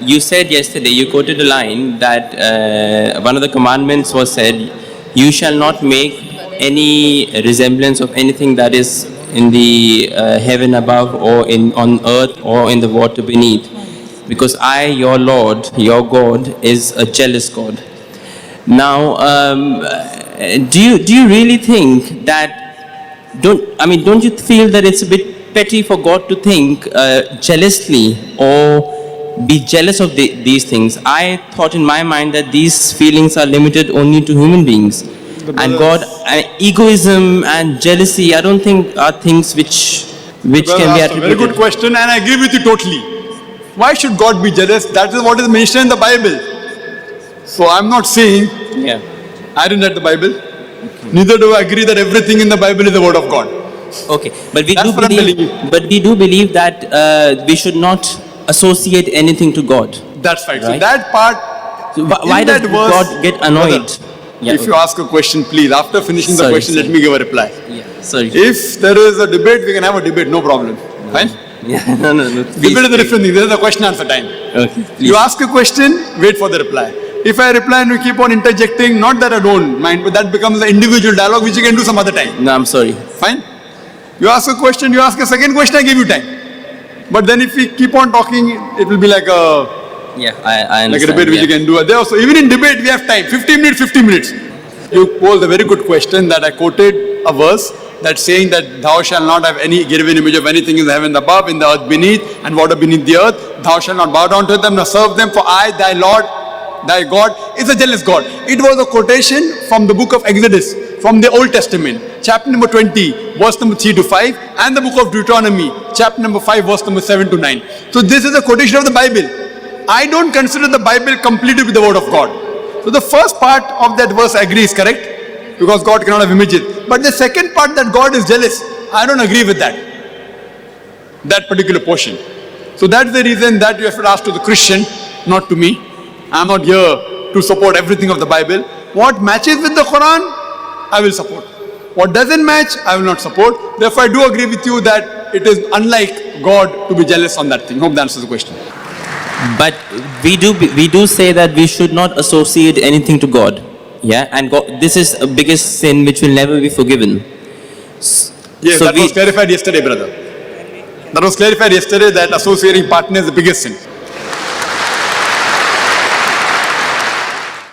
you said yesterday, you quoted a line that one of the commandments was said, you shall not make any resemblance of anything that is in the heaven above or on earth or in the water beneath. Because I, your Lord, your God, is a jealous God. Now, do you really think that? Don't you feel that it's a bit petty for God to think jealously or be jealous of these things? I thought in my mind that these feelings are limited only to human beings, and God, egoism and jealousy, I don't think are things which can be attributed. Very good question, and I agree with you totally. Why should God be jealous? That is what is mentioned in the Bible. So I'm not saying, I didn't read the Bible. Okay. Neither do I agree that everything in the Bible is the word of God. Okay, but we do believe that we should not associate anything to God. That's right. So that part. So why does God get annoyed? If you ask a question, please, after finishing the question, let me give a reply. Sorry. If there is a debate, we can have a debate, no problem. Fine? No. Debate is a different thing. There is a question answer time. Okay. Please. You ask a question, wait for the reply. If I reply and we keep on interjecting, not that I don't mind, but that becomes an individual dialogue which you can do some other time. No, I'm sorry. Fine? You ask a question, you ask a second question, I give you time. But then if we keep on talking, it will be like a I understand. Like a debate which you can do. There also, even in debate, we have time. 15 minutes. You posed a very good question that I quoted a verse that's saying that thou shalt not have any given image of anything in the heaven above, in the earth beneath, and water beneath the earth. Thou shalt not bow down to them nor serve them, for I, thy Lord, thy God, is a jealous God. It was a quotation from the book of Exodus, from the Old Testament, chapter number 20, verse number 3 to 5, and the book of Deuteronomy, chapter number 5, verse number 7 to 9. So this is a quotation of the Bible. I don't consider the Bible completely with the word of God. So the first part of that verse I agree is correct, because God cannot have images. But the second part, that God is jealous, I don't agree with that particular portion. So that's the reason that you have to ask to the Christian, not to me. I'm not here to support everything of the Bible. What matches with the Quran, I will support. What doesn't match, I will not support. Therefore, I do agree with you that it is unlike God to be jealous on that thing. Hope that answers the question. But we do say that we should not associate anything to God. Yeah, and God, this is the biggest sin which will never be forgiven. Yes, so that was clarified yesterday, brother. That was clarified yesterday that associating partner is the biggest sin.